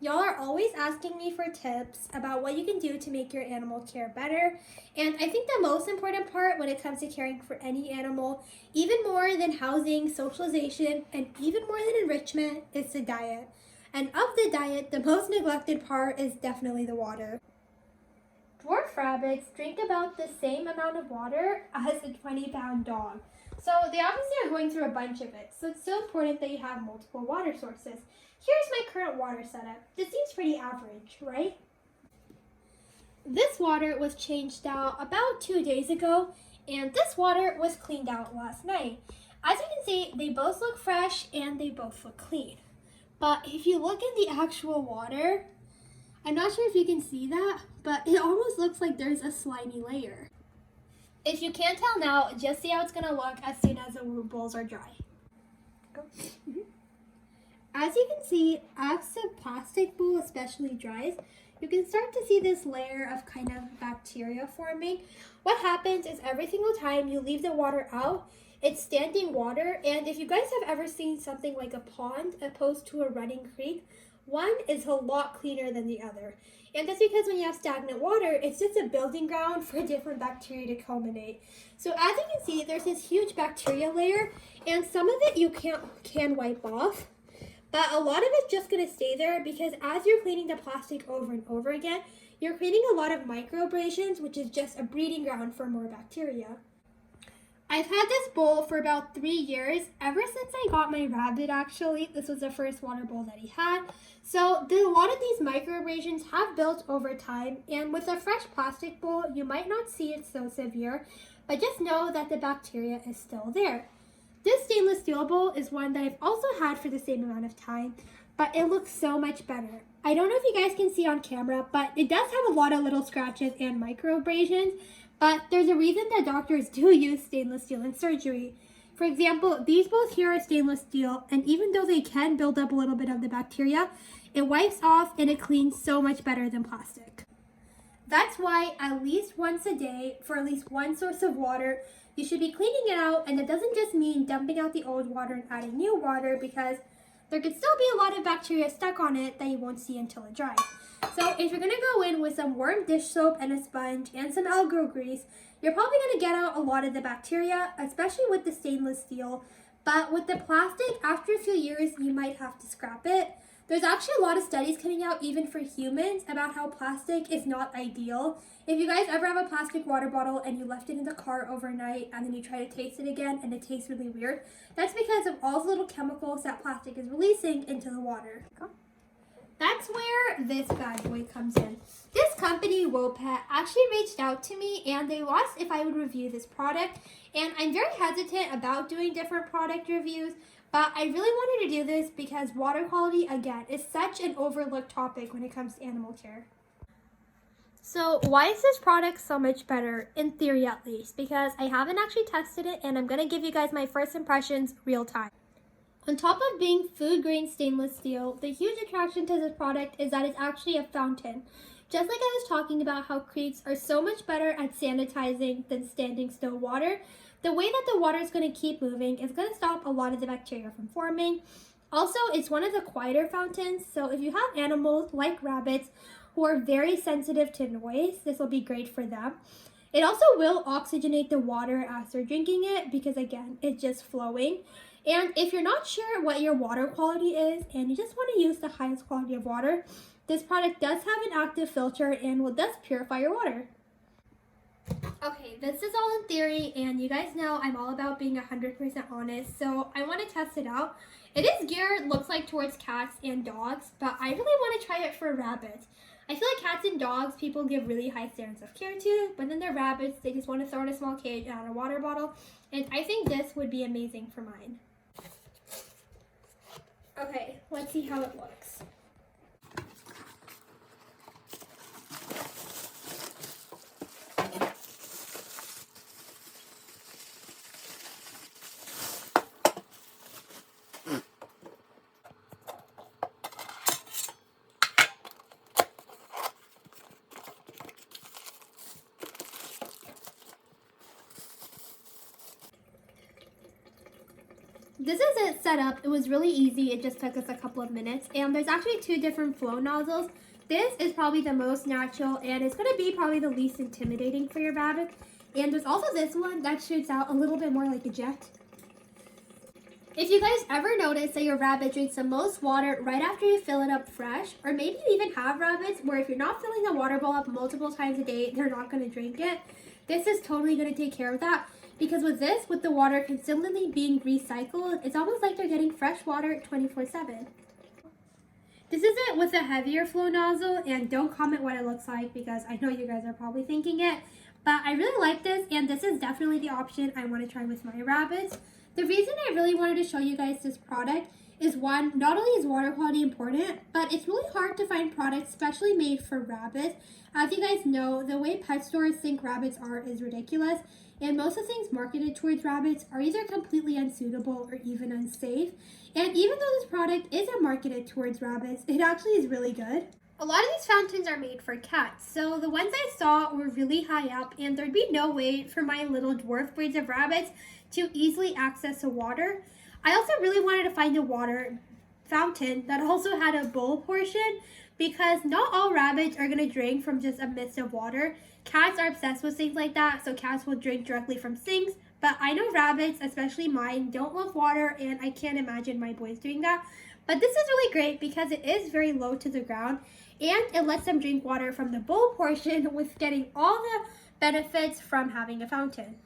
Y'all are always asking me for tips about what you can do to make your animal care better. And I think the most important part when it comes to caring for any animal, even more than housing, socialization, and even more than enrichment, is the diet. And of the diet, the most neglected part is definitely the water. Dwarf rabbits drink about the same amount of water as a 20-pound dog. So they obviously are going through a bunch of it. So it's so important that you have multiple water sources. Here's my current water setup. This seems pretty average, right? This water was changed out about 2 days ago, and this water was cleaned out last night. As you can see, they both look fresh and they both look clean. But if you look at the actual water, I'm not sure if you can see that, but it almost looks like there's a slimy layer. If you can't tell now, just see how it's gonna look as soon as the bowls are dry. As you can see, as the plastic bowl especially dries, you can start to see this layer of kind of bacteria forming. What happens is every single time you leave the water out, it's standing water, and if you guys have ever seen something like a pond opposed to a running creek, one is a lot cleaner than the other. And that's because when you have stagnant water, it's just a building ground for different bacteria to culminate. So as you can see, there's this huge bacteria layer, and some of it you can wipe off. But a lot of it's just going to stay there because as you're cleaning the plastic over and over again, you're creating a lot of microabrasions, which is just a breeding ground for more bacteria. I've had this bowl for about 3 years, ever since I got my rabbit actually. This was the first water bowl that he had. So a lot of these microabrasions have built over time, and with a fresh plastic bowl, you might not see it so severe, but just know that the bacteria is still there. This stainless steel bowl is one that I've also had for the same amount of time, but it looks so much better. I don't know if you guys can see on camera, but it does have a lot of little scratches and microabrasions, but there's a reason that doctors do use stainless steel in surgery. For example, these both here are stainless steel, and even though they can build up a little bit of the bacteria, it wipes off and it cleans so much better than plastic. That's why at least once a day, for at least one source of water, you should be cleaning it out, and it doesn't just mean dumping out the old water and adding new water, because there could still be a lot of bacteria stuck on it that you won't see until it dries. So if you're going to go in with some warm dish soap and a sponge and some algal grease, you're probably going to get out a lot of the bacteria, especially with the stainless steel. But with the plastic, after a few years, you might have to scrap it. There's actually a lot of studies coming out even for humans about how plastic is not ideal. If you guys ever have a plastic water bottle and you left it in the car overnight and then you try to taste it again and it tastes really weird, that's because of all the little chemicals that plastic is releasing into the water. That's where this bad boy comes in. This company, WOpet, actually reached out to me and they asked if I would review this product. And I'm very hesitant about doing different product reviews, but I really wanted to do this because water quality, again, is such an overlooked topic when it comes to animal care. So why is this product so much better, in theory at least? Because I haven't actually tested it, and I'm going to give you guys my first impressions real time. On top of being food-grade stainless steel, the huge attraction to this product is that it's actually a fountain. Just like I was talking about how creeks are so much better at sanitizing than standing still water, the way that the water is going to keep moving is going to stop a lot of the bacteria from forming. Also, it's one of the quieter fountains, so if you have animals like rabbits who are very sensitive to noise, this will be great for them. It also will oxygenate the water as they're drinking it because, again, it's just flowing. And if you're not sure what your water quality is and you just want to use the highest quality of water, this product does have an active filter and will thus purify your water. Okay, this is all in theory, and you guys know I'm all about being 100% honest, so I want to test it out. It is geared, looks like, towards cats and dogs, but I really want to try it for rabbits. I feel like cats and dogs, people give really high standards of care to, but then they're rabbits, they just want to throw in a small cage and add a water bottle, and I think this would be amazing for mine. Okay, let's see how it looks. This is it set up. It was really easy. It just took us a couple of minutes. And there's actually 2 different flow nozzles. This is probably the most natural, and it's going to be probably the least intimidating for your rabbit. And there's also this one that shoots out a little bit more like a jet. If you guys ever notice that your rabbit drinks the most water right after you fill it up fresh, or maybe you even have rabbits where if you're not filling the water bowl up multiple times a day, they're not going to drink it, this is totally going to take care of that. Because with this, with the water consistently being recycled, it's almost like they're getting fresh water 24/7. This is it with a heavier flow nozzle, and don't comment what it looks like because I know you guys are probably thinking it. But I really like this, and this is definitely the option I want to try with my rabbits. The reason I really wanted to show you guys this product is one, not only is water quality important, but it's really hard to find products specially made for rabbits. As you guys know, the way pet stores think rabbits are is ridiculous, and most of the things marketed towards rabbits are either completely unsuitable or even unsafe. And even though this product isn't marketed towards rabbits, it actually is really good. A lot of these fountains are made for cats, so the ones I saw were really high up, and there'd be no way for my little dwarf breeds of rabbits to easily access the water. I also really wanted to find a water fountain that also had a bowl portion because not all rabbits are going to drink from just a mist of water. Cats are obsessed with things like that, so cats will drink directly from sinks. But I know rabbits, especially mine, don't love water, and I can't imagine my boys doing that. But this is really great because it is very low to the ground, and it lets them drink water from the bowl portion with getting all the benefits from having a fountain.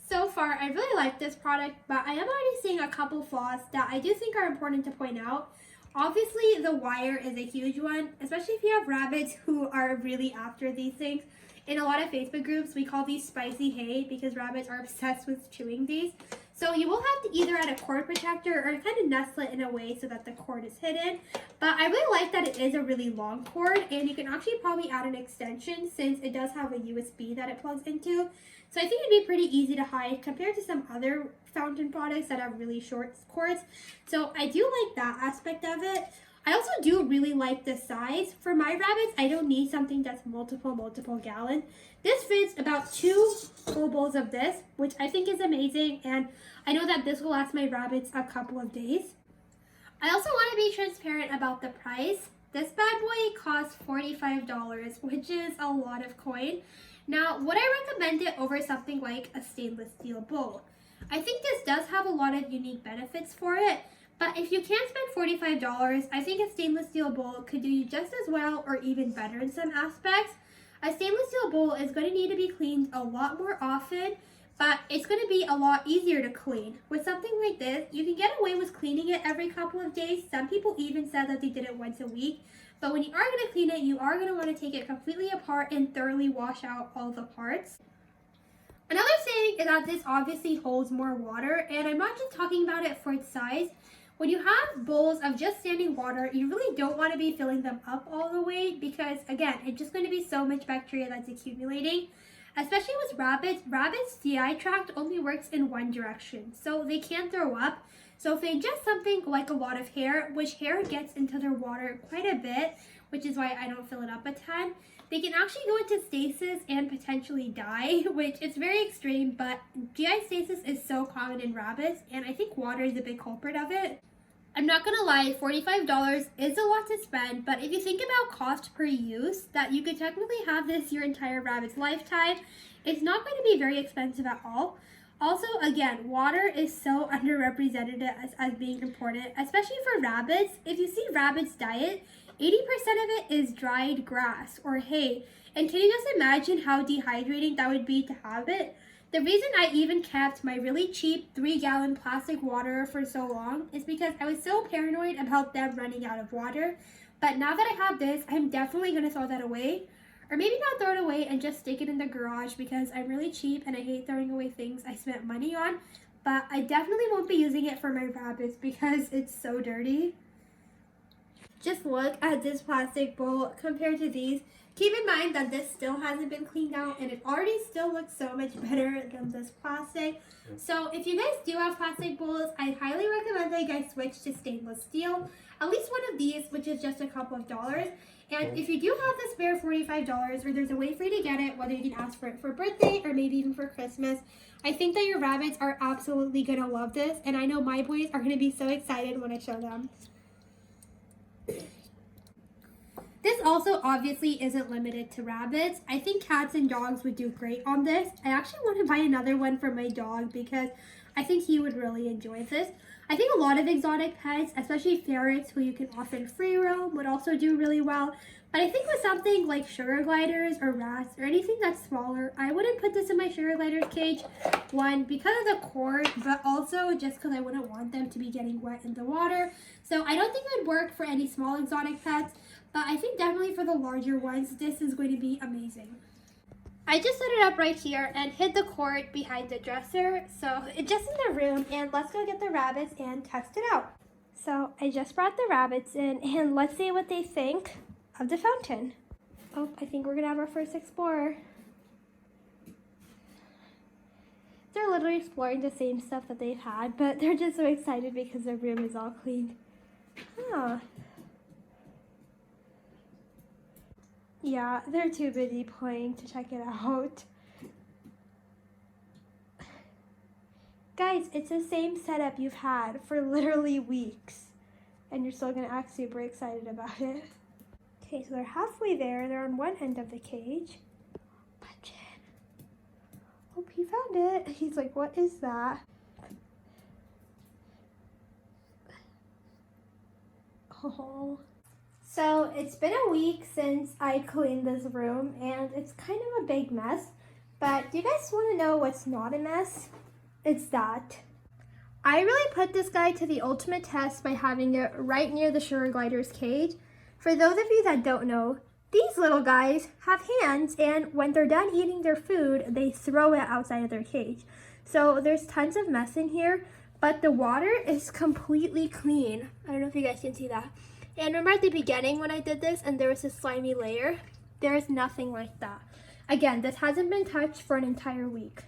So far, I really like this product, but I am already seeing a couple flaws that I do think are important to point out. Obviously, the wire is a huge one, especially if you have rabbits who are really after these things. In a lot of Facebook groups, we call these spicy hay because rabbits are obsessed with chewing these. So you will have to either add a cord protector or kind of nestle it in a way so that the cord is hidden. But I really like that it is a really long cord, and you can actually probably add an extension since it does have a USB that it plugs into. So I think it'd be pretty easy to hide compared to some other fountain products that have really short cords. So I do like that aspect of it. I also do really like the size. For my rabbits, I don't need something that's multiple gallons. This fits about 2 full bowls of this, which I think is amazing, and I know that this will last my rabbits a couple of days. I also want to be transparent about the price. This bad boy costs $45, which is a lot of coin. Now, would I recommend it over something like a stainless steel bowl? I think this does have a lot of unique benefits for it, but if you can't spend $45, I think a stainless steel bowl could do you just as well or even better in some aspects. A stainless steel bowl is going to need to be cleaned a lot more often, but it's going to be a lot easier to clean. With something like this, you can get away with cleaning it every couple of days. Some people even said that they did it once a week. But when you are going to clean it, you are going to want to take it completely apart and thoroughly wash out all the parts. Another thing is that this obviously holds more water, and I'm not just talking about it for its size. When you have bowls of just standing water, you really don't want to be filling them up all the way because, again, it's just going to be so much bacteria that's accumulating. Especially with rabbits, rabbits' GI tract only works in one direction, so they can't throw up. So if they ingest something like a lot of hair, which hair gets into their water quite a bit, which is why I don't fill it up a ton, they can actually go into stasis and potentially die, which is very extreme, but GI stasis is so common in rabbits, and I think water is a big culprit of it. I'm not gonna lie, $45 is a lot to spend, but if you think about cost per use, that you could technically have this your entire rabbit's lifetime, it's not going to be very expensive at all. Also, again, water is so underrepresented as being important, especially for rabbits. If you see rabbits' diet, 80% of it is dried grass or hay. And can you just imagine how dehydrating that would be to have it? The reason I even kept my really cheap 3-gallon plastic water for so long is because I was so paranoid about them running out of water. But now that I have this, I'm definitely going to throw that away. Or maybe not throw it away and just stick it in the garage because I'm really cheap and I hate throwing away things I spent money on. But I definitely won't be using it for my rabbits because it's so dirty. Just look at this plastic bowl compared to these. Keep in mind that this still hasn't been cleaned out and it already still looks so much better than this plastic. So if you guys do have plastic bowls, I highly recommend that you guys switch to stainless steel. at least one of these, which is just a couple of dollars. And if you do have the spare $45, or there's a way for you to get it, whether you can ask for it for birthday or maybe even for Christmas, I think that your rabbits are absolutely gonna love this, and I know my boys are gonna be so excited when I show them. This also obviously isn't limited to rabbits. I think cats and dogs would do great on this. I actually want to buy another one for my dog because I think he would really enjoy this. I think a lot of exotic pets, especially ferrets who you can often free roam, would also do really well. But I think with something like sugar gliders or rats or anything that's smaller, I wouldn't put this in my sugar gliders cage. One, because of the cord, but also just because I wouldn't want them to be getting wet in the water. So I don't think it would work for any small exotic pets. But I think definitely for the larger ones, this is going to be amazing. I just set it up right here and hid the cord behind the dresser. So it's just in the room, and let's go get the rabbits and test it out. So I just brought the rabbits in, and let's see what they think of the fountain. Oh, I think we're gonna have our first explorer. They're literally exploring the same stuff that they've had, but they're just so excited because their room is all cleaned. Huh. Yeah, they're too busy playing to check it out. Guys, it's the same setup you've had for literally weeks, and you're still gonna act super excited about it. Okay, so they're halfway there. They're on one end of the cage. Punch in. Oh, he found it. He's like, what is that? Oh. So it's been a week since I cleaned this room, and it's kind of a big mess. But do you guys want to know what's not a mess? It's that. I really put this guy to the ultimate test by having it right near the sugar glider's cage. For those of you that don't know, these little guys have hands, and when they're done eating their food, they throw it outside of their cage. So there's tons of mess in here, but the water is completely clean. I don't know if you guys can see that. And remember at the beginning when I did this and there was this slimy layer? There is nothing like that. Again, this hasn't been touched for an entire week.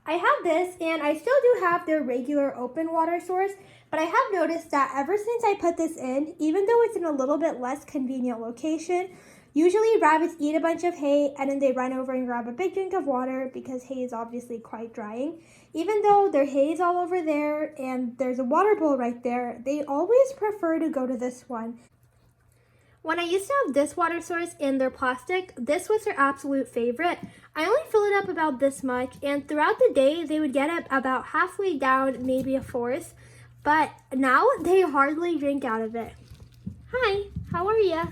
I have this, and I still do have their regular open water source, but I have noticed that ever since I put this in, even though it's in a little bit less convenient location, usually rabbits eat a bunch of hay and then they run over and grab a big drink of water because hay is obviously quite drying. Even though their hay is all over there and there's a water bowl right there, they always prefer to go to this one. When I used to have this water source in their plastic, this was their absolute favorite. I only fill it up about this much, and throughout the day, they would get up about halfway down, maybe a fourth. But now they hardly drink out of it. Hi, how are ya?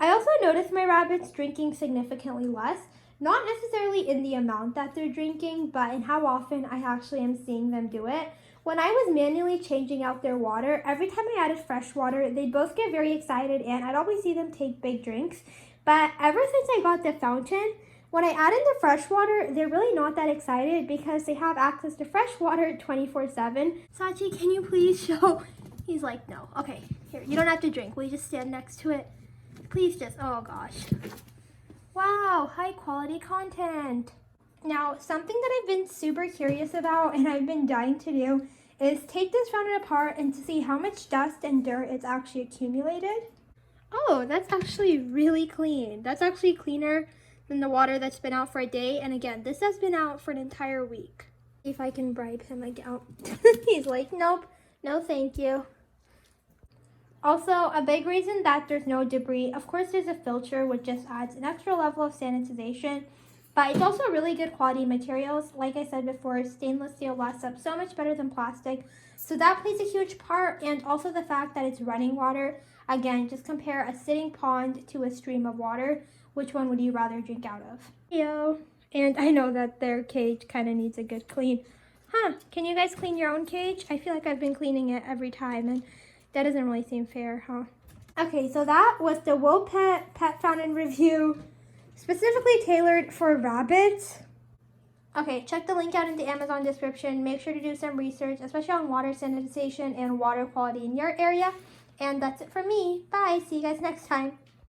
I also noticed my rabbits drinking significantly less. Not necessarily in the amount that they're drinking, but in how often I actually am seeing them do it. When I was manually changing out their water, every time I added fresh water, they'd both get very excited and I'd always see them take big drinks. But ever since I got the fountain, when I add in the fresh water, they're really not that excited because they have access to fresh water 24/7. Sachi, can you please show? He's like, no. Okay, here, you don't have to drink. Will you just stand next to it? Please just, oh gosh. Wow, high quality content. Now, something that I've been super curious about and I've been dying to do is take this fountain apart and to see how much dust and dirt it's actually accumulated. Oh, that's actually really clean. That's actually cleaner than the water that's been out for a day. And again, this has been out for an entire week. If I can bribe him again. He's like, nope, no thank you. Also, a big reason that there's no debris, of course there's a filter which just adds an extra level of sanitization, but it's also really good quality materials. Like I said before, stainless steel lasts up so much better than plastic, so that plays a huge part, and also the fact that it's running water. Again, just compare a sitting pond to a stream of water. Which one would you rather drink out of? Yo, and I know that their cage kind of needs a good clean. Huh, can you guys clean your own cage? I feel like I've been cleaning it every time, and that doesn't really seem fair, huh? Okay, so that was the WOpet Pet Fountain review, specifically tailored for rabbits. Okay, check the link out in the Amazon description. Make sure to do some research, especially on water sanitization and water quality in your area. And that's it from me. Bye, see you guys next time.